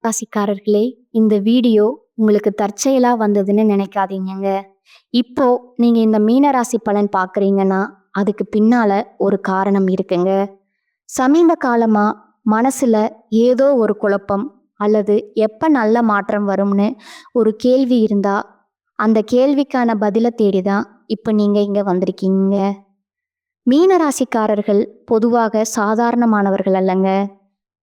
ராசிக்காரர்களே, இந்த வீடியோ உங்களுக்கு தற்செயலா வந்ததுன்னு நினைக்காதீங்கங்க. இப்போ நீங்க இந்த மீனராசி பலன் பார்க்குறீங்கன்னா, அதுக்கு பின்னால ஒரு காரணம் இருக்குங்க. சமீப காலமா மனசுல ஏதோ ஒரு குழப்பம் அல்லது எப்ப நல்ல மாற்றம் வரும்னு ஒரு கேள்வி இருந்தா, அந்த கேள்விக்கான பதில தேடி தான் இப்ப நீங்க இங்க வந்திருக்கீங்க. மீனராசிக்காரர்கள் பொதுவாக சாதாரணமானவர்கள் அல்லங்க.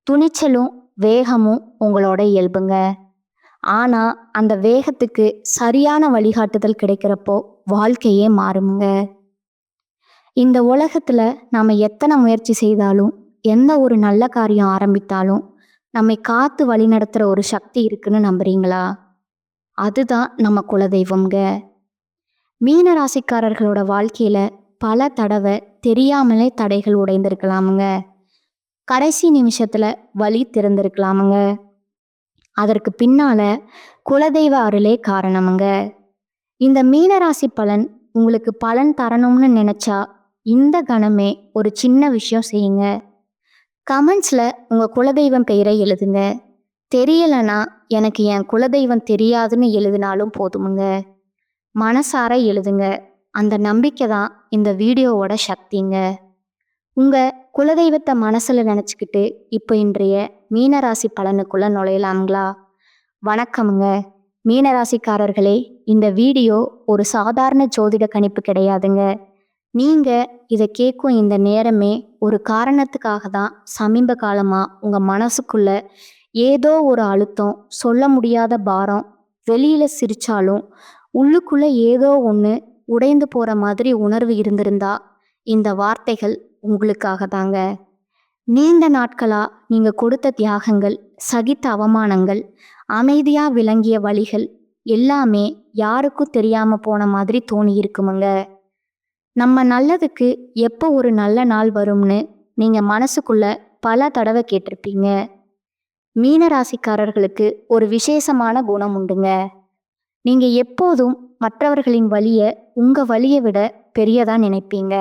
துணிச்சலும் வேகமும் உங்களோட இயல்புங்க. ஆனா அந்த வேகத்துக்கு சரியான வழிகாட்டுதல் கிடைக்கிறப்போ வாழ்க்கையே மாறுமுங்க. இந்த உலகத்துல நாம எத்தனை முயற்சி செய்தாலும், எந்த ஒரு நல்ல காரியம் ஆரம்பித்தாலும் நம்மை காத்து வழிநடத்துற ஒரு சக்தி இருக்குன்னு நம்புறீங்களா? அதுதான் நம்ம குலதெய்வம்ங்க. மீன ராசிக்காரர்களோட வாழ்க்கையில பல தடவை தெரியாமலே தடைகள் உடைந்திருக்கலாமுங்க. கடைசி நிமிஷத்துல வழி திறந்திருக்கலாமுங்க. அதற்கு பின்னால குலதெய்வ அருளே காரணமுங்க. இந்த மீனராசி பலன் உங்களுக்கு பலன் தரணும்னு நினைச்சா இந்த கணமே ஒரு சின்ன விஷயம் செய்யுங்க. கமெண்ட்ஸ்ல உங்க குலதெய்வம் பெயரை எழுதுங்க. தெரியலனா எனக்கு என் குலதெய்வம் தெரியாதுன்னு எழுதினாலும் போதுமுங்க. மனசார எழுதுங்க. அந்த நம்பிக்கை தான் இந்த வீடியோவோட சக்திங்க. உங்க குலதெய்வத்தை மனசுல நினைச்சுக்கிட்டு இப்போ இன்றைய மீனராசி பலனுக்குள்ள நுழையலாங்களா? வணக்கமுங்க. மீனராசிக்காரர்களே, இந்த வீடியோ ஒரு சாதாரண ஜோதிட கணிப்பு கிடையாதுங்க. நீங்க இதை கேட்கும் இந்த நேரமே ஒரு காரணத்துக்காக தான். சமீப காலமா உங்க மனசுக்குள்ள ஏதோ ஒரு அழுத்தம், சொல்ல முடியாத பாரம், வெளியில சிரிச்சாலும் உள்ளுக்குள்ள ஏதோ ஒன்று உடைந்து போற மாதிரி உணர்வு இருந்திருந்தா இந்த வார்த்தைகள் உங்களுக்காக தாங்க. நீண்ட நாட்களா நீங்க கொடுத்த தியாகங்கள், சகித்த அவமானங்கள், அமைதியா விளங்கிய வழிகள் எல்லாமே யாருக்கும் தெரியாம போன மாதிரி தோணி இருக்குமுங்க. நம்ம நல்லதுக்கு எப்போ ஒரு நல்ல நாள் வரும்னு நீங்க மனசுக்குள்ள பல தடவை கேட்டிருப்பீங்க. மீன ராசிக்காரர்களுக்கு ஒரு விசேஷமான குணம் உண்டுங்க. நீங்க எப்போதும் மற்றவர்களின் வலியை உங்க வலியை விட பெரியதா நினைப்பீங்க.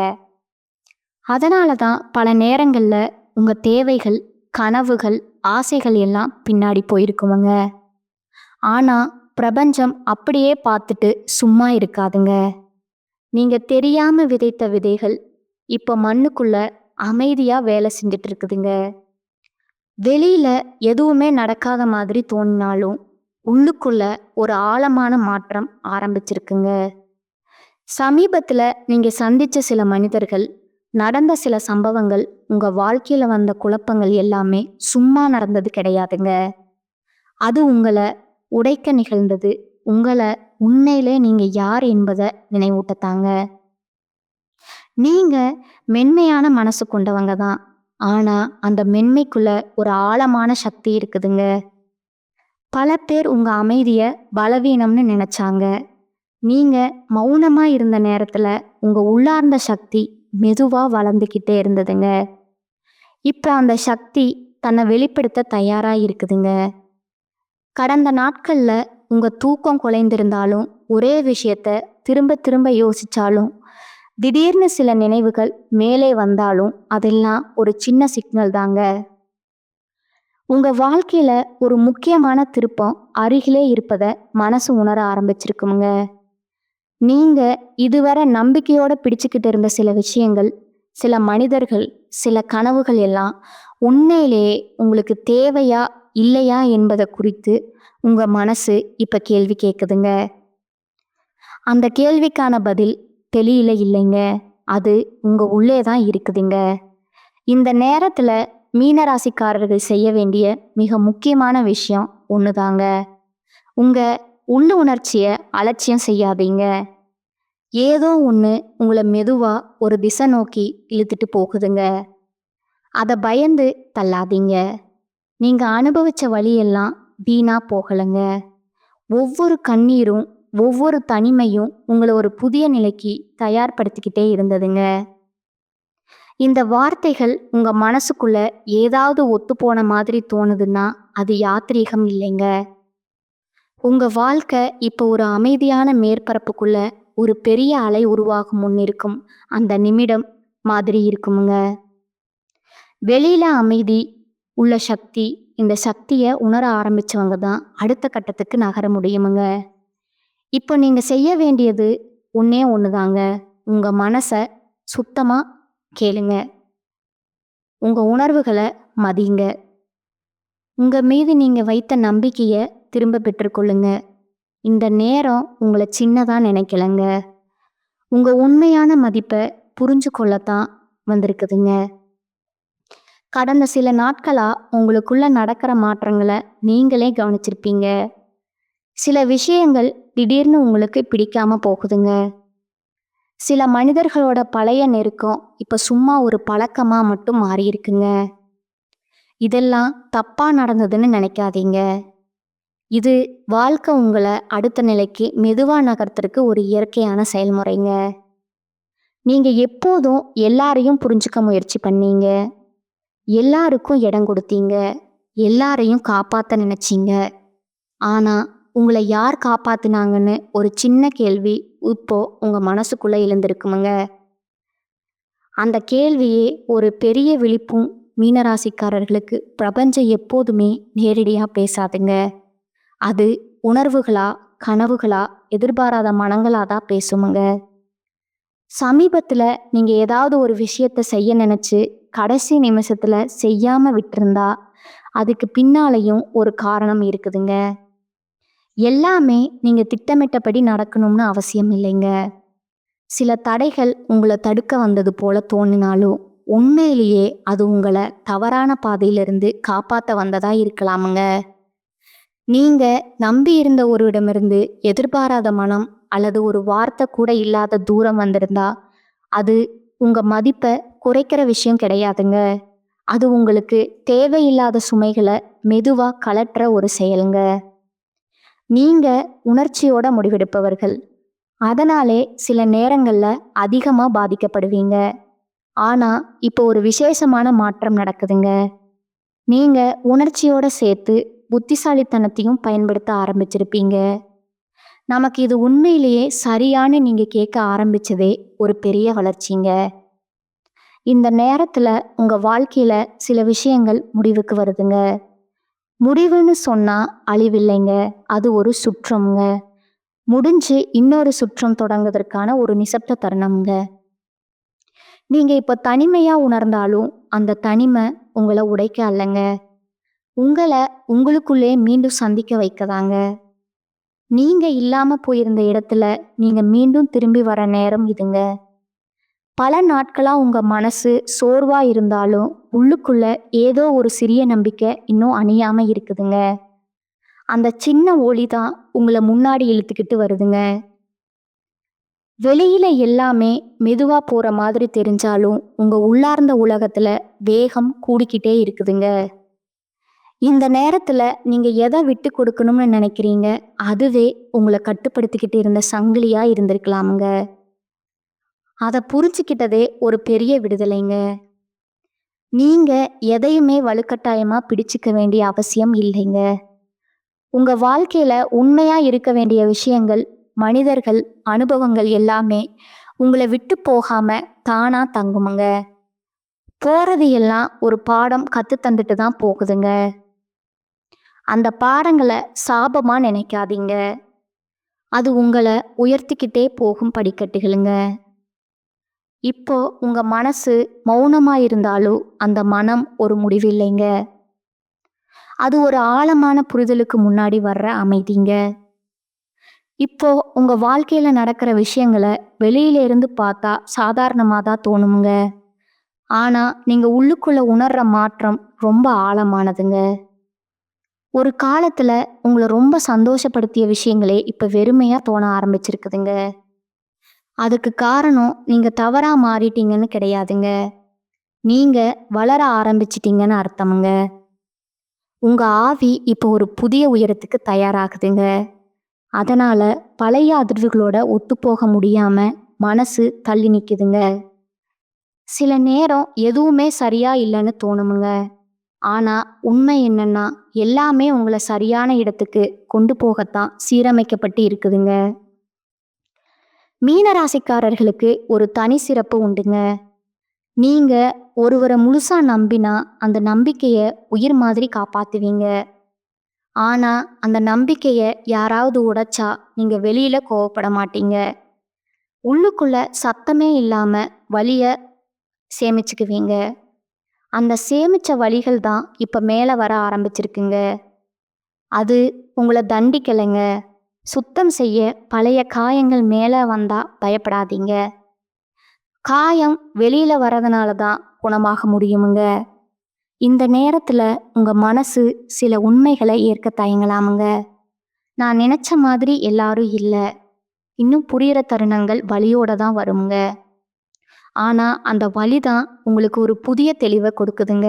அதனால தான் பல நேரங்கள்ல உங்க தேவைகள், கனவுகள், ஆசைகள் எல்லாம் பின்னாடி போயிருக்குமுங்க. ஆனா பிரபஞ்சம் அப்படியே பார்த்துட்டு சும்மா இருக்காதுங்க. நீங்க தெரியாம விதைத்த விதைகள் இப்ப மண்ணுக்குள்ள அமைதியா வேலை செஞ்சுட்டு இருக்குதுங்க. வெளியில எதுவுமே நடக்காத மாதிரி தோணினாலும் உள்ளுக்குள்ள ஒரு ஆழமான மாற்றம் ஆரம்பிச்சிருக்குங்க. சமீபத்துல நீங்க சந்திச்ச சில மனிதர்கள், நடந்த சில சம்பவங்கள், உங்க வாழ்க்கையில வந்த குழப்பங்கள் எல்லாமே சும்மா நடந்தது கிடையாதுங்க. அது உங்களை உடைக்க நிகழ்ந்தது. உங்களை உண்மையிலே நீங்க யார் என்பதை நினைவூட்டத்தாங்க. நீங்க மென்மையான மனசு கொண்டவங்க தான். ஆனா அந்த மென்மைக்குள்ள ஒரு ஆழமான சக்தி இருக்குதுங்க. பல பேர் உங்க அமைதிய பலவீனம்னு நினைச்சாங்க. நீங்க மௌனமா இருந்த நேரத்துல உங்க உள்ளார்ந்த சக்தி மெதுவா வளர்ந்துக்கிட்டே இருந்ததுங்க. இப்ப அந்த சக்தி தன்னை வெளிப்படுத்த தயாரா இருக்குதுங்க. கடந்த நாட்கள்ல உங்க தூக்கம் குலைந்திருந்தாலும், ஒரே விஷயத்த திரும்ப திரும்ப யோசிச்சாலும், திடீர்னு சில நினைவுகள் மேலே வந்தாலும் அதெல்லாம் ஒரு சின்ன சிக்னல் தாங்க. உங்க வாழ்க்கையில ஒரு முக்கியமான திருப்பம் அருகிலே இருப்பதை மனசு உணர ஆரம்பிச்சிருக்குங்க. நீங்க இதுவரை நம்பிக்கையோட பிடிச்சுக்கிட்டு இருந்த சில விஷயங்கள், சில மனிதர்கள், சில கனவுகள் எல்லாம் உண்மையிலேயே உங்களுக்கு தேவையா இல்லையா என்பதை குறித்து உங்க மனசு இப்ப கேள்வி கேட்குதுங்க. அந்த கேள்விக்கான பதில் தெளியில இல்லைங்க. அது உங்க உள்ளே தான் இருக்குதுங்க. இந்த நேரத்துல மீனராசிக்காரர்கள் செய்ய வேண்டிய மிக முக்கியமான விஷயம் ஒண்ணுதாங்க. உங்க உள்ள உணர்ச்சிய அலட்சியம் செய்யாதீங்க. ஏதோ ஒண்ணு உங்களை மெதுவா ஒரு திசை நோக்கி இழுத்துட்டு போகுதுங்க. அதை பயந்து தள்ளாதீங்க. நீங்க அனுபவிச்ச வழியெல்லாம் வீணா போகலைங்க. ஒவ்வொரு கண்ணீரும், ஒவ்வொரு தனிமையும் உங்களை ஒரு புதிய நிலைக்கு தயார்படுத்திக்கிட்டே இருந்ததுங்க. இந்த வார்த்தைகள் உங்க மனசுக்குள்ள ஏதாவது ஒத்து போன மாதிரி தோணுதுன்னா அது யாத்ரீகம் இல்லைங்க. உங்க வாழ்க்கை இப்போ ஒரு அமைதியான மேற்பரப்புக்குள்ள ஒரு பெரிய அலை உருவாகும் முன்னிருக்கும் அந்த நிமிடம் மாதிரி இருக்குமுங்க. வெளியில அமைதி உள்ள சக்தி இந்த சக்தியை உணர ஆரம்பிச்சவங்க தான் அடுத்த கட்டத்துக்கு நகர முடியுமுங்க. இப்போ நீங்க செய்ய வேண்டியது ஒண்ணே ஒண்ணுதாங்க. உங்க மனசை சுத்தமா கேளுங்க. உங்க உணர்வுகளை மதிங்க. உங்க மீது நீங்க வைத்த நம்பிக்கையை திரும்ப பெற்றுக்கொள்ளுங்க. இந்த நேரம் உங்களை சின்னதா நினைக்கலங்க. உங்க உண்மையான மதிப்பை புரிஞ்சு கொள்ளத்தான் வந்திருக்குதுங்க. கடந்த சில நாட்களா உங்களுக்குள்ள நடக்கிற மாற்றங்களை நீங்களே கவனிச்சிருப்பீங்க. சில விஷயங்கள் திடீர்னு உங்களுக்கு பிடிக்காம போகுதுங்க. சில மனிதர்களோட பழைய நெருக்கம் இப்ப சும்மா ஒரு பழக்கமா மட்டும் மாறி இருக்குங்க. இதெல்லாம் தப்பா நடந்ததுன்னு நினைக்காதீங்க. இது வாழ்க்கை உங்களை அடுத்த நிலைக்கு மெதுவா நகர்த்துறதுக்கு ஒரு இயற்கையான செயல்முறைங்க. நீங்க எப்போதும் எல்லாரையும் புரிஞ்சுக்க முயற்சி பண்ணீங்க. எல்லாருக்கும் இடம் கொடுத்தீங்க. எல்லாரையும் காப்பாத்த நினைச்சீங்க. ஆனா உங்களை யார் காப்பாத்துனாங்கன்னு ஒரு சின்ன கேள்வி இப்போ உங்க மனசுக்குள்ள எழுந்திருக்குமுங்க. அந்த கேள்வியே ஒரு பெரிய விழிப்பும். மீனராசிக்காரர்களுக்கு பிரபஞ்சம் எப்போதுமே நேரடியா பேசாதுங்க. அது உணர்வுகளா, கனவுகளா, எதிர்பாராத மனங்களா தான் பேசுமுங்க. சமீபத்துல நீங்க ஏதாவது ஒரு விஷயத்த செய்ய நினைச்சு கடைசி நிமிஷத்துல செய்யாம விட்டிருந்தா அதுக்கு பின்னாலையும் ஒரு காரணம் இருக்குதுங்க. எல்லாமே நீங்க திட்டமிட்டபடி நடக்கணும்னு அவசியம் இல்லைங்க. சில தடைகள் உங்களை தடுக்க வந்தது போல தோணினாலும் உண்மையிலேயே அது உங்களை தவறான பாதையிலிருந்து காப்பாற்ற வந்ததா இருக்கலாமுங்க. நீங்க நம்பி இருந்த ஒருவரிடமிருந்து எதிர்பாராத மனம் அல்லது ஒரு வார்த்தை கூட இல்லாத தூரம் வந்திருந்தா அது உங்க மதிப்பை குறைக்கிற விஷயம் கிடையாதுங்க. அது உங்களுக்கு தேவையில்லாத சுமைகளை மெதுவா கலற்ற ஒரு செயலுங்க. நீங்க உணர்ச்சியோட முடிவெடுப்பவர்கள். அதனாலே சில நேரங்கள்ல அதிகமா பாதிக்கப்படுவீங்க. ஆனா இப்போ ஒரு விசேஷமான மாற்றம் நடக்குதுங்க. நீங்க உணர்ச்சியோட சேர்த்து புத்திசாலித்தனத்தையும் பயன்படுத்த ஆரம்பிச்சிருப்பீங்க. நமக்கு இது உண்மையிலேயே சரியானு நீங்க கேட்க ஆரம்பிச்சதே ஒரு பெரிய வளர்ச்சிங்க. இந்த நேரத்துல உங்க வாழ்க்கையில சில விஷயங்கள் முடிவுக்கு வருதுங்க. முடிவுன்னு சொன்னா அழிவில்லைங்க. அது ஒரு சுற்றம்ங்க. முடிஞ்சு இன்னொரு சுற்றம் தொடங்குவதற்கான ஒரு நிசப்த தருணம்ங்க. நீங்க இப்ப தனிமையா உணர்ந்தாலும் அந்த தனிமை உங்களை உடைக்க அல்லங்க. உங்களை உங்களுக்குள்ளே மீண்டும் சந்திக்க வைக்கதாங்க. நீங்க இல்லாம போயிருந்த இடத்துல நீங்க மீண்டும் திரும்பி வர நேரம் இதுங்க. பல நாட்களா உங்க மனசு சோர்வா இருந்தாலும் உள்ளுக்குள்ள ஏதோ ஒரு சிறிய நம்பிக்கை இன்னும் அணியாம இருக்குதுங்க. அந்த சின்ன ஒளி தான் உங்களை முன்னாடி இழுத்துக்கிட்டு வருதுங்க. வெளியில எல்லாமே மெதுவா போற மாதிரி தெரிஞ்சாலும் உங்க உள்ளார்ந்த உலகத்துல வேகம் கூடிக்கிட்டே இருக்குதுங்க. இந்த நேரத்துல நீங்க எதை விட்டு கொடுக்கணும்னு நினைக்கிறீங்க அதுவே உங்களை கட்டுப்படுத்திக்கிட்டு இருந்த சங்கிலியா இருந்திருக்கலாமுங்க. அதை புரிஞ்சுக்கிட்டதே ஒரு பெரிய விடுதலைங்க. நீங்க எதையுமே வலுக்கட்டாயமா பிடிச்சுக்க வேண்டிய அவசியம் இல்லைங்க. உங்க வாழ்க்கையில உண்மையா இருக்க வேண்டிய விஷயங்கள், மனிதர்கள், அனுபவங்கள் எல்லாமே உங்களை விட்டு போகாம தானா தங்குமுங்க. போறது எல்லாம் ஒரு பாடம் கத்து தந்துட்டு தான் போகுதுங்க. அந்த பாடங்களை சாபமா நினைக்காதீங்க. அது உங்களை உயர்த்திக்கிட்டே போகும் படிக்கட்டுகளுங்க. இப்போ உங்க மனசு மௌனமா இருந்தாலும் அந்த மனம் ஒரு முடிவில்லைங்க. அது ஒரு ஆழமான புரிதலுக்கு முன்னாடி வர்ற அமைதிங்க. இப்போ உங்க வாழ்க்கையில நடக்கிற விஷயங்களை வெளியில இருந்து பார்த்தா சாதாரணமா தான் தோணுங்க. ஆனா நீங்க உள்ளுக்குள்ள உணர்ற மாற்றம் ரொம்ப ஆழமானதுங்க. ஒரு காலத்துல உங்களை ரொம்ப சந்தோஷப்படுத்திய விஷயங்களே இப்ப வெறுமையா தோண ஆரம்பிச்சிருக்குதுங்க. அதுக்கு காரணம் நீங்க தவறா மாறிட்டீங்கன்னு கிடையாதுங்க. நீங்க வளர ஆரம்பிச்சிட்டீங்கன்னு அர்த்தமுங்க. உங்க ஆவி இப்போ ஒரு புதிய உயரத்துக்கு தயாராகுதுங்க. அதனால பழைய அதிர்வுகளோட ஒத்துப்போக முடியாம மனசு தள்ளி நிக்குதுங்க. சில நேரம் எதுவுமே சரியா இல்லைன்னு தோணுமுங்க. ஆனா உண்மை என்னன்னா எல்லாமே உங்களை சரியான இடத்துக்கு கொண்டு போகத்தான் சீரமைக்கப்பட்டு இருக்குதுங்க. மீனராசிக்காரர்களுக்கு ஒரு தனி சிறப்பு உண்டுங்க. நீங்க ஒருவரை முழுசா நம்பினா அந்த நம்பிக்கையை உயிர் மாதிரி காப்பாத்துவீங்க. ஆனா அந்த நம்பிக்கையை யாராவது உடைச்சா நீங்க வெளியில கோவப்பட மாட்டீங்க. உள்ளுக்குள்ள சத்தமே இல்லாம வலிய சேமிச்சுக்குவீங்க. அந்த சேமிச்ச வலிகள் தான் இப்ப மேல வர ஆரம்பிச்சிருக்குங்க. அது உங்களை தண்டிக்கலைங்க. சுத்தம் செய்ய பழைய காயங்கள் மேல வந்தா பயப்படாதீங்க. காயம் வெளியில வரதுனால தான் குணமாக முடியுமுங்க. இந்த நேரத்துல உங்க மனசு சில உண்மைகளை ஏற்க தயங்கலாமுங்க. நான் நினைச்ச மாதிரி எல்லாரும் இல்ல. இன்னும் புரியிற தருணங்கள் வலியோட தான் வருங்க. ஆனா அந்த வலி தான் உங்களுக்கு ஒரு புதிய தெளிவை கொடுக்குதுங்க.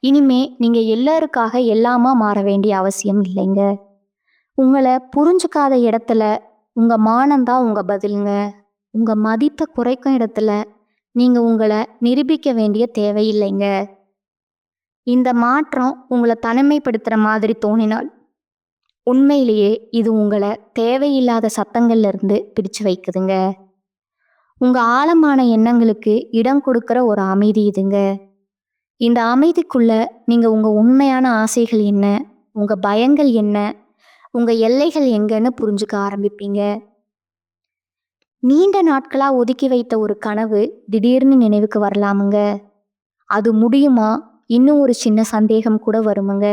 இனிமே நீங்க எல்லாருக்காக எல்லாமா மாற வேண்டிய அவசியம் இல்லைங்க. உங்களை புரிஞ்சுக்காத இடத்துல உங்க மானம்தான் உங்க பதிலுங்க. உங்க மதிப்பை குறைக்கும் இடத்துல நீங்க உங்களை நிரூபிக்க வேண்டிய தேவையில்லைங்க. இந்த மாற்றம் உங்களை தனிமைப்படுத்துற மாதிரி தோணினால் உண்மையிலேயே இது உங்களை தேவையில்லாத சத்தங்கள்ல இருந்து பிரிச்சு வைக்குதுங்க. உங்க ஆழமான எண்ணங்களுக்கு இடம் கொடுக்கிற ஒரு அமைதி இதுங்க. இந்த அமைதிக்குள்ள நீங்க உங்க உண்மையான ஆசைகள் என்ன, உங்க பயங்கள் என்ன, உங்க எல்லைகள் எங்கன்னு புரிஞ்சுக்க ஆரம்பிப்பீங்க. நீண்ட நாட்களா ஒதுக்கி வைத்த ஒரு கனவு திடீர்னு நினைவுக்கு வரலாமுங்க. அது முடியுமா? இன்னும் ஒரு சின்ன சந்தேகம் கூட வருமுங்க.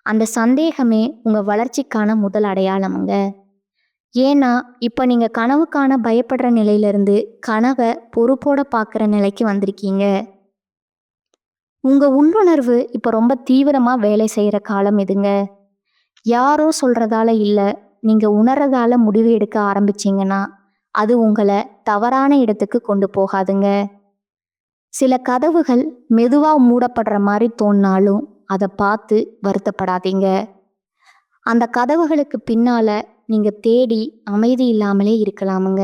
அந்த சந்தேகமே உங்க வளர்ச்சிக்கான முதல் அடையாளமுங்க. ஏன்னா இப்ப நீங்க கனவுக்கான பயப்படுற நிலையிலிருந்து கனவை பொறுப்போட பார்க்குற நிலைக்கு வந்திருக்கீங்க. உங்க உள்ளுணர்வு இப்ப ரொம்ப தீவிரமா வேலை செய்யற காலம் இதுங்க. யாரோ சொல்றதால இல்ல, நீங்க உணர்றதால முடிவு எடுக்க ஆரம்பிச்சீங்கன்னா அது உங்களை தவறான இடத்துக்கு கொண்டு போகாதுங்க. சில கதவுகள் மெதுவா மூடப்படுற மாதிரி தோணினாலும் அதை பார்த்து வருத்தப்படாதீங்க. அந்த கதவுகளுக்கு பின்னால நீங்க தேடி அமைதி இல்லாமலே இருக்கலாமுங்க.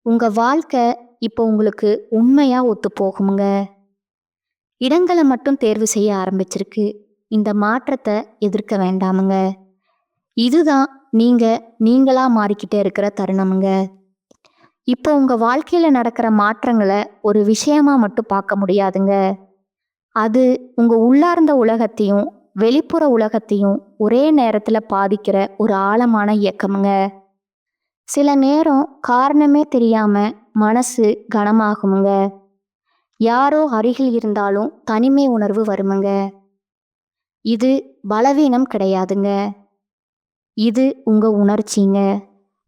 உங்க வாழ்க்கை இப்போ உங்களுக்கு உண்மையா ஒத்து போகுமுங்க. இடங்களை மட்டும் தேர்வு செய்ய ஆரம்பிச்சிருக்கு. இந்த மாற்றத்தை எதிர்க்க வேண்டாமுங்க. இதுதான் நீங்களா மாறிக்கிட்டே இருக்கிற தருணமுங்க. இப்போ உங்க வாழ்க்கையில நடக்கிற மாற்றங்களை ஒரு விஷயமா மட்டும் பார்க்க முடியாதுங்க. அது உங்க உள்ளார்ந்த உலகத்தையும் வெளிப்புற உலகத்தையும் ஒரே நேரத்துல பாதிக்கிற ஒரு ஆழமான இயக்கமுங்க. சில நேரம் காரணமே தெரியாம மனசு கனமாகுமுங்க. யாரோ அருகில் இருந்தாலும் தனிமை உணர்வு வருமுங்க. இது பலவீனம் கிடையாதுங்க. இது உங்க உணர்ச்சிங்க.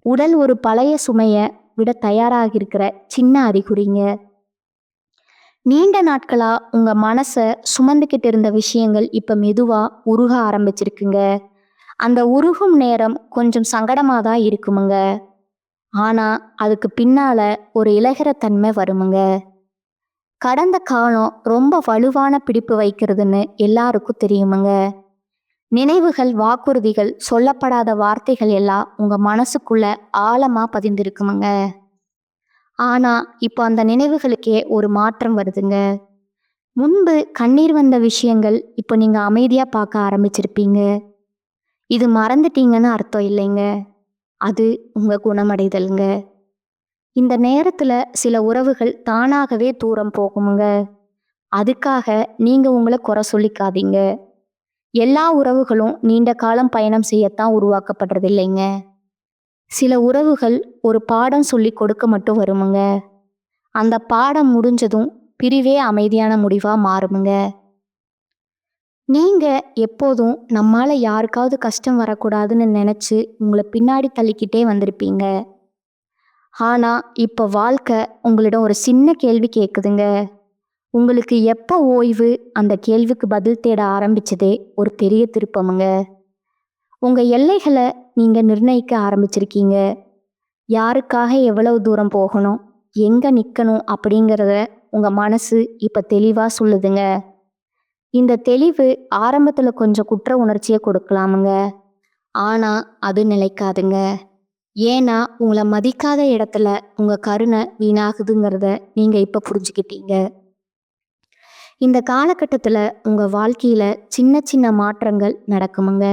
உடல் ஒரு பழைய சுமைய விட தயாராக இருக்கிற சின்ன அறிகுறிங்க. நீண்ட நாட்களா உங்க மனசை சுமந்துக்கிட்டு இருந்த விஷயங்கள் இப்ப மெதுவா உருக ஆரம்பிச்சிருக்குங்க. அந்த உருகும் நேரம் கொஞ்சம் சங்கடமா தான் இருக்குமுங்க. ஆனா அதுக்கு பின்னால ஒரு இளகிற தன்மை வருமுங்க. கடந்த காலம் ரொம்ப வலுவான பிடிப்பு வைக்கிறதுன்னு எல்லாருக்கும் தெரியுமுங்க. நினைவுகள், வாக்குறுதிகள், சொல்லப்படாத வார்த்தைகள் எல்லாம் உங்க மனசுக்குள்ள ஆழமா பதிந்திருக்குமுங்க. ஆனா இப்போ அந்த நினைவுகளுக்கே ஒரு மாற்றம் வருதுங்க. முன்பு கண்ணீர் வந்த விஷயங்கள் இப்போ நீங்க அமைதியா பார்க்க ஆரம்பிச்சிருப்பீங்க. இது மறந்துட்டீங்கன்னு அர்த்தம் இல்லைங்க. அது உங்க குணமடைதலுங்க. இந்த நேரத்துல சில உறவுகள் தானாகவே தூரம் போகுமுங்க. அதுக்காக நீங்க உங்களை குறை சொல்லிக்காதீங்க. எல்லா உறவுகளும் நீண்ட காலம் பயணம் செய்யத்தான் உருவாக்கப்படுறது இல்லைங்க. சில உறவுகள் ஒரு பாடம் சொல்லி கொடுக்க மட்டும் வருமுங்க. அந்த பாடம் முடிஞ்சதும் பிரிவே அமைதியான முடிவா மாறுமுங்க. நீங்க எப்போதும் நம்மால யாருக்காவது கஷ்டம் வரக்கூடாதுன்னு நினைச்சு உங்களை பின்னாடி தள்ளிக்கிட்டே வந்திருப்பீங்க. ஆனா இப்ப வாழ்க்கை உங்களிடம் ஒரு சின்ன கேள்வி கேட்குதுங்க. உங்களுக்கு எப்போ ஓய்வு? அந்த கேள்விக்கு பதில் தேட ஆரம்பிச்சதே ஒரு பெரிய திருப்பமுங்க. உங்க எல்லைகளை நீங்க நிர்ணயிக்க ஆரம்பிச்சிருக்கீங்க. யாருக்காக எவ்வளவு தூரம் போகணும், எங்க நிக்கணும் அப்படிங்கிறத உங்க மனசு இப்ப தெளிவா சொல்லுதுங்க. இந்த தெளிவு ஆரம்பத்துல கொஞ்சம் குற்ற உணர்ச்சியை கொடுக்கலாமுங்க. ஆனா அது நிலைக்காதுங்க. ஏன்னா உங்களை மதிக்காத இடத்துல உங்க கருணை வீணாகுதுங்கிறத நீங்க இப்ப புரிஞ்சுக்கிட்டீங்க. இந்த காலகட்டத்துல உங்க வாழ்க்கையில சின்ன சின்ன மாற்றங்கள் நடக்குமுங்க.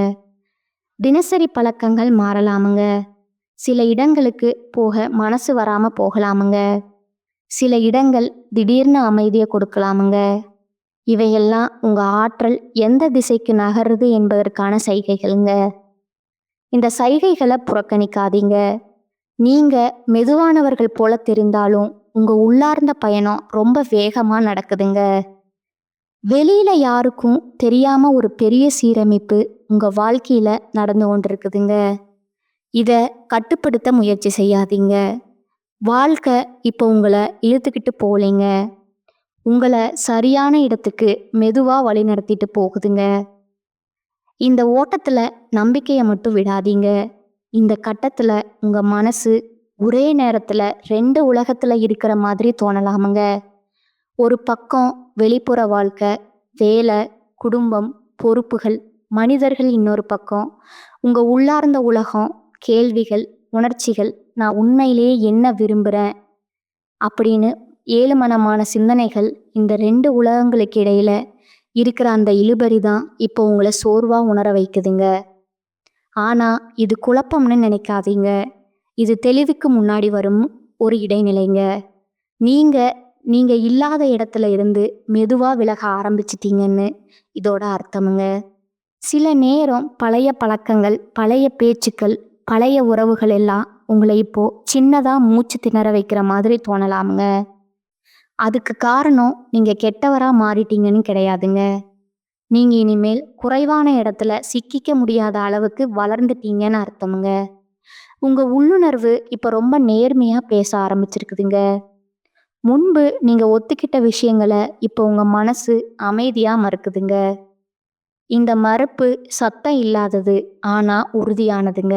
தினசரி பழக்கங்கள் மாறலாமுங்க. சில இடங்களுக்கு போக மனசு வராம போகலாமுங்க. சில இடங்கள் திடீர்னு அமைதியை கொடுக்கலாமுங்க. இவையெல்லாம் உங்க ஆற்றல் எந்த திசைக்கு நகருது என்பதற்கான சைகைகளுங்க. இந்த சைகைகளை புறக்கணிக்காதீங்க. நீங்க மெதுவானவர்கள் போல தெரிந்தாலும் உங்க உள்ளார்ந்த பயணம் ரொம்ப வேகமா நடக்குதுங்க. வெளியில யாருக்கும் தெரியாம ஒரு பெரிய சீரமைப்பு உங்க வாழ்க்கையில நடந்து கொண்டிருக்குதுங்க. இத கட்டுப்படுத்த முயற்சி செய்யாதீங்க. வாழ்க்கை இப்போ உங்களை இழுத்துக்கிட்டு போகலைங்க, உங்களை சரியான இடத்துக்கு மெதுவா வழி நடத்திட்டு போகுதுங்க. இந்த ஓட்டத்துல நம்பிக்கையை மட்டும் விடாதீங்க. இந்த கட்டத்துல உங்க மனசு ஒரே நேரத்துல 2 உலகத்துல இருக்கிற மாதிரி தோணலாமுங்க. ஒரு பக்கம் வெளிப்புற வாழ்க்கை, வேலை, குடும்பம், பொறுப்புகள், மனிதர்கள். இன்னொரு பக்கம் உங்க உள்ளார்ந்த உலகம், கேள்விகள், உணர்ச்சிகள். நான் உண்மையிலேயே என்ன விரும்புகிறேன் அப்படின்னு ஏழுமனமான சிந்தனைகள். இந்த 2 உலகங்களுக்கு இடையில இருக்கிற அந்த இழுபறி தான் இப்போ உங்களை சோர்வா உணர வைக்குதுங்க. ஆனா இது குழப்பம்னு நினைக்காதீங்க. இது தெளிவுக்கு முன்னாடி வரும் ஒரு இடைநிலைங்க. நீங்க நீங்க இல்லாத இடத்துல இருந்து மெதுவா விலக ஆரம்பிச்சிட்டீங்கன்னு இதோட அர்த்தமுங்க. சில நேரம் பழைய பழக்கங்கள், பழைய பேச்சுக்கள், பழைய உறவுகள் எல்லாம் உங்களை இப்போ சின்னதா மூச்சு திணற வைக்கிற மாதிரி தோணலாமுங்க. அதுக்கு காரணம் நீங்க கெட்டவரா மாறிட்டீங்கன்னு கிடையாதுங்க. நீங்க இனிமேல் குறைவான இடத்துல சிக்கிக்க முடியாத அளவுக்கு வளர்ந்துட்டீங்கன்னு அர்த்தமுங்க. உங்க உள்ளுணர்வு இப்ப ரொம்ப நேர்மையா பேச ஆரம்பிச்சிருக்குதுங்க. முன்பு நீங்க ஒத்துக்கிட்ட விஷயங்களை இப்போ உங்க மனசு அமைதியா மறுக்குதுங்க. இந்த மறுப்பு சத்தம் இல்லாதது, ஆனா உறுதியானதுங்க.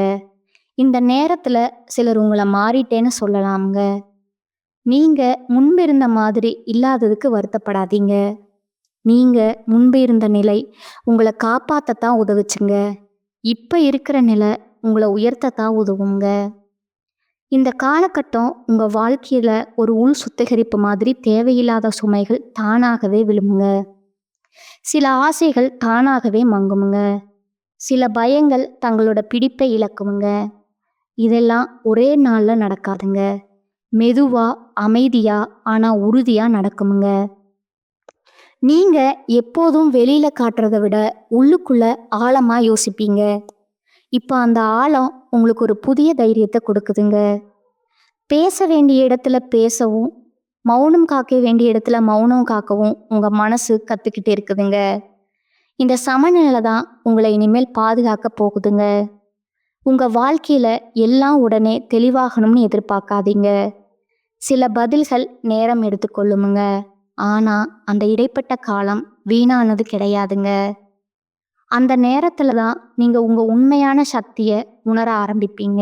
இந்த நேரத்துல சிலர் உங்களை மாறிட்டேன்னு சொல்லலாமுங்க. நீங்க முன்பு இருந்த மாதிரி இல்லாததுக்கு வருத்தப்படாதீங்க. நீங்க முன்பு இருந்த நிலை உங்களை காப்பாற்றத்தான் உதவுச்சுங்க. இப்ப இருக்கிற நிலை உங்களை உயர்த்தத்தான் உதவுங்க. இந்த காலகட்டம் உங்க வாழ்க்கையில ஒரு உள் சுத்திகரிப்பு மாதிரி. தேவையில்லாத சுமைகள் தானாகவே விழுமுங்க. சில ஆசைகள் தானாகவே மங்குமுங்க. சில பயங்கள் தங்களோட பிடிப்பை இழக்குமுங்க. இதெல்லாம் ஒரே நாள்ல நடக்காதுங்க. மெதுவா, அமைதியா, ஆனா உறுதியா நடக்குமுங்க. நீங்க எப்போதும் வெளியில காட்டுறதை விட உள்ளுக்குள்ள ஆழமா யோசிப்பீங்க. இப்போ அந்த ஆழம் உங்களுக்கு ஒரு புதிய தைரியத்தை கொடுக்குதுங்க. பேச வேண்டிய இடத்துல பேசவும், மௌனம் காக்க வேண்டிய இடத்துல மௌனம் காக்கவும் உங்க மனசு கத்துக்கிட்டே இருக்குதுங்க. இந்த சமநிலை தான் உங்களை இனிமேல் பாதுகாக்க போகுதுங்க. உங்க வாழ்க்கையில எல்லாம் உடனே தெளிவாகணும்னு எதிர்பார்க்காதீங்க. சில பதில்கள் நேரம் எடுத்துக்கொள்ளுமுங்க. ஆனா அந்த இடைப்பட்ட காலம் வீணானது கிடையாதுங்க. அந்த நேரத்துல தான் நீங்க உங்க உண்மையான சக்தியை உணர ஆரம்பிப்பீங்க.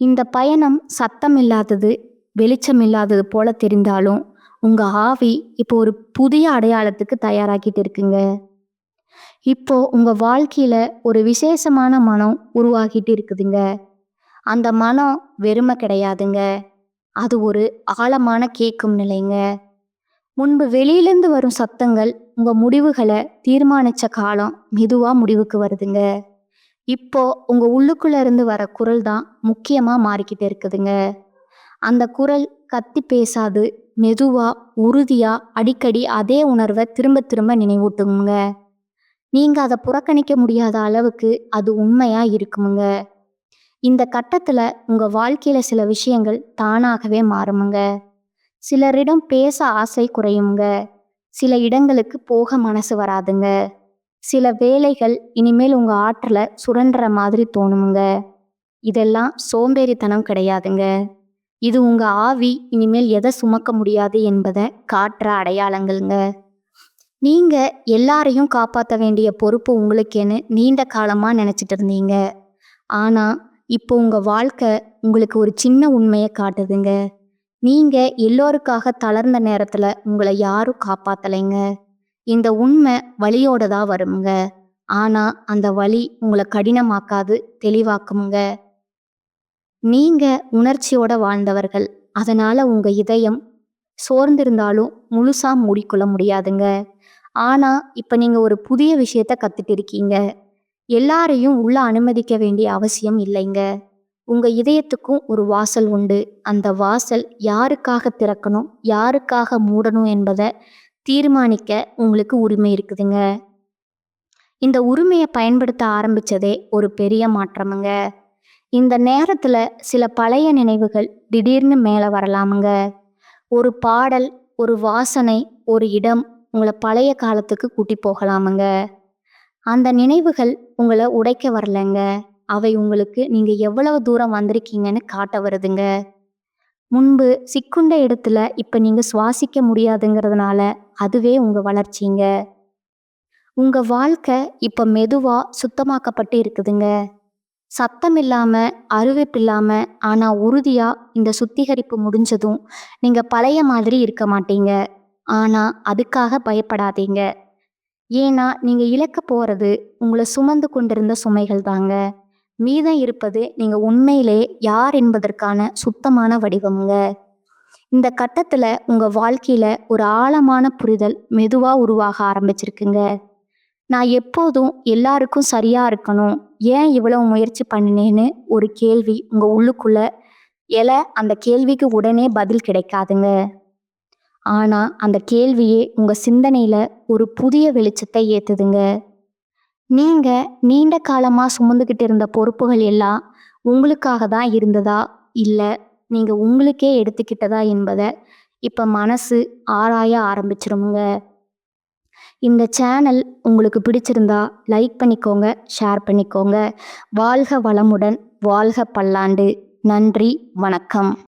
இந்த பயணம் சத்தம் இல்லாதது, வெளிச்சம் இல்லாதது போல தெரிந்தாலும் உங்க ஆவி இப்போ ஒரு புதிய அடையாளத்துக்கு தயாராக்கிட்டு இருக்குங்க. இப்போ உங்க வாழ்க்கையில ஒரு விசேஷமான மனம் உருவாகிட்டு இருக்குதுங்க. அந்த மனம் வெறுமை கிடையாதுங்க. அது ஒரு ஆழமான கேட்கும் நிலைங்க. முன்பு வெளியிலேருந்து வரும் சத்தங்கள் உங்க முடிவுகளை தீர்மானிச்ச காலம் மெதுவா முடிவுக்கு வருதுங்க. இப்போ உங்க உள்ளுக்குள்ள இருந்து வர குரல் தான் முக்கியமா மாறிக்கிட்டு இருக்குதுங்க. அந்த குரல் கத்தி பேசாது, மெதுவா, உறுதியா, அடிக்கடி அதே உணர்வை திரும்ப திரும்ப நினைவூட்டுங்க. நீங்க அதை புறக்கணிக்க முடியாத அளவுக்கு அது உண்மையா இருக்குமுங்க. இந்த கட்டத்துல உங்க வாழ்க்கையில சில விஷயங்கள் தானாகவே மாறுமுங்க. சிலரிடம் பேச ஆசை குறையுங்க. சில இடங்களுக்கு போக மனசு வராதுங்க. சில வேலைகள் இனிமேல் உங்க ஆற்றலை சுரண்டுற மாதிரி தோணுமுங்க. இதெல்லாம் சோம்பேறித்தனம் கிடையாதுங்க. இது உங்க ஆவி இனிமேல் எதை சுமக்க முடியாது என்பதை காட்டுற அடையாளங்கள்ங்க. நீங்க எல்லாரையும் காப்பாற்ற வேண்டிய பொறுப்பு உங்களுக்கேன்னு நீண்ட காலமா நினைச்சிட்டு இருந்தீங்க. ஆனா இப்போ உங்க வாழ்க்கை உங்களுக்கு ஒரு சின்ன உண்மையை காட்டுதுங்க. நீங்க எல்லோருக்காக தளர்ந்த நேரத்துல உங்களை யாரும் காப்பாத்தலைங்க. இந்த உண்மை வலியோட தான் வருங்க. ஆனா அந்த வலி உங்களை கடினமாக்காது, தெளிவாக்குமுங்க. நீங்க உணர்ச்சியோட வாழ்ந்தவர்கள். அதனால உங்க இதயம் சோர்ந்திருந்தாலும் முழுசா மூடிக்கொள்ள முடியாதுங்க. ஆனா இப்ப நீங்க ஒரு புதிய விஷயத்த கத்துட்டு இருக்கீங்க. எல்லாரையும் உள்ள அனுமதிக்க வேண்டிய அவசியம் இல்லைங்க. உங்கள் இதயத்துக்கும் ஒரு வாசல் உண்டு. அந்த வாசல் யாருக்காக திறக்கணும், யாருக்காக மூடணும் என்பதை தீர்மானிக்க உங்களுக்கு உரிமை இருக்குதுங்க. இந்த உரிமையை பயன்படுத்த ஆரம்பித்ததே ஒரு பெரிய மாற்றமுங்க. இந்த நேரத்தில் சில பழைய நினைவுகள் திடீர்னு மேலே வரலாமுங்க. ஒரு பாடல், ஒரு வாசனை, ஒரு இடம் உங்களை பழைய காலத்துக்கு கூட்டி போகலாமுங்க. அந்த நினைவுகள் உங்களை உடைக்க வரலைங்க. அவை உங்களுக்கு நீங்கள் எவ்வளவு தூரம் வந்திருக்கீங்கன்னு காட்ட வருதுங்க. முன்பு சிக்குண்ட இடத்துல இப்போ நீங்கள் சுவாசிக்க முடியாதுங்கிறதுனால அதுவே உங்கள் வளர்ச்சிங்க. உங்கள் வாழ்க்கை இப்போ மெதுவாக சுத்தமாக்கப்பட்டு இருக்குதுங்க. சத்தம் இல்லாமல், அருவெப்பு இல்லாமல், ஆனால் உறுதியாக இந்த சுத்திகரிப்பு முடிஞ்சதும் நீங்கள் பழைய மாதிரி இருக்க மாட்டீங்க. ஆனால் அதுக்காக பயப்படாதீங்க. ஏன்னா நீங்கள் இழக்க போகிறது உங்களை சுமந்து கொண்டிருந்த சுமைகள் தாங்க. மீதம் இருப்பது நீங்கள் உண்மையிலே யார் என்பதற்கான சுத்தமான வடிவமுங்க. இந்த கட்டத்தில் உங்கள் வாழ்க்கையில் ஒரு ஆழமான புரிதல் மெதுவாக உருவாக ஆரம்பிச்சிருக்குங்க. நான் எப்போதும் எல்லாருக்கும் சரியாக இருக்கணும், ஏன் இவ்வளவு முயற்சி பண்ணினேன்னு ஒரு கேள்வி உங்கள் உள்ளுக்குள்ள அந்த கேள்விக்கு உடனே பதில் கிடைக்காதுங்க. ஆனால் அந்த கேள்வியே உங்கள் சிந்தனையில் ஒரு புதிய வெளிச்சத்தை ஏற்றுதுங்க. நீங்கள் நீண்ட காலமாக சுமந்துக்கிட்டு இருந்த பொறுப்புகள் எல்லாம் உங்களுக்காக தான் இருந்ததா, இல்லை நீங்கள் உங்களுக்கே எடுத்துக்கிட்டதா என்பதை இப்போ மனசு ஆராய ஆரம்பிச்சிருமுங்க. இந்த சேனல் உங்களுக்கு பிடிச்சிருந்தா லைக் பண்ணிக்கோங்க, ஷேர் பண்ணிக்கோங்க. வாழ்க வளமுடன், வாழ்க பல்லாண்டு. நன்றி, வணக்கம்.